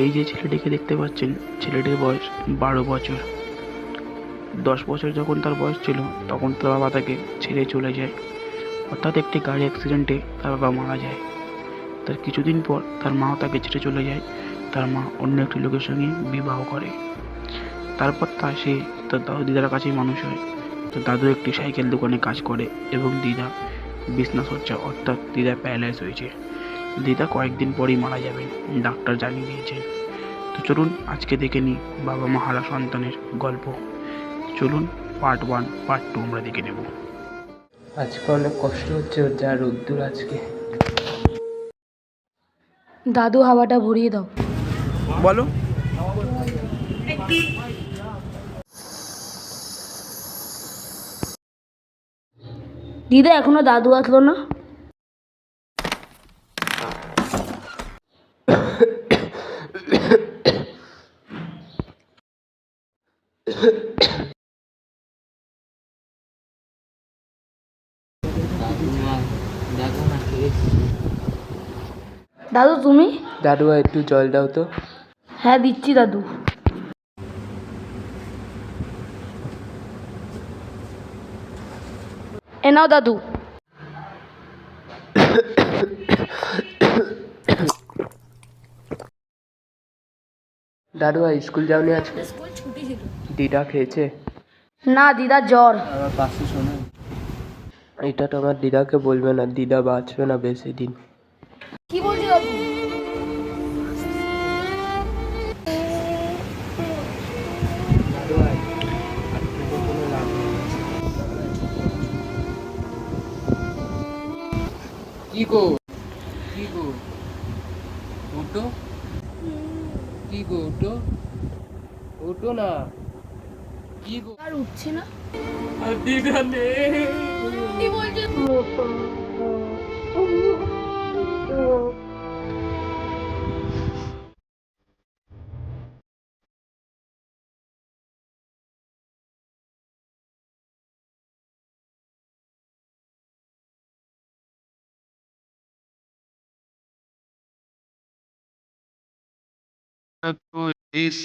এই যে ছেলেটিকে দেখতে পাচ্ছেন, ছেলেটির বয়স 12 বছর। 10 বছর যখন তার বয়স ছিল, তখন তার বাবা তাকে ছেড়ে চলে যায়। হঠাৎ একটি গাড়ি অ্যাক্সিডেন্টে তার বাবা মারা যায়। তার কিছুদিন পর তার মাও তাকে ছেড়ে চলে যায়। তার মা অন্য একটি লোকের সঙ্গে বিবাহ করে। তারপর সে তার দাদু দিদার কাছেই মানুষ হয়। তার দাদু একটি সাইকেল দোকানে কাজ করে এবং দিদা বিছনাসজ্জা, অর্থাৎ দিদা প্যারালাইজ হয়েছে। দিদা কয়েকদিন পরেই মারা যাবেন, ডাক্তার জানিয়ে দিয়েছেন। তো চলুন আজকে দেখে নিই বাবা মা হারা সন্তানের গল্প। চলুন পার্ট 1 পার্ট 2 আমরা দেখে নেব। আজকে অনেক কষ্ট হচ্ছে ওর, যা রোদ্দুর আজকে। দাদু হাওয়াটা ভরিয়ে দাও। বলো। দিদা এখনো দাদু আসলো না? দাদু তুমি? দাদু একটু জল দাও তো। হ্যাঁ দিচ্ছি দাদু। এ নাও দাদু। দাদু স্কুল যাওনি আজকে? ছুটি ছিল। দিদা খেয়েছে? না, দিদার জ্বর। আমার পাশে শোনো, এটা তো আমার দিদাকে বলবে না, দিদা বাঁচবে না বেশি দিন। কি বলছি দাদু? কি গো, কি গো, ওঠো, কি গো, ওঠো, ওঠো না, কি গো। আর উঠছি না। আর দিদা নেই। কি বলছি? तो इस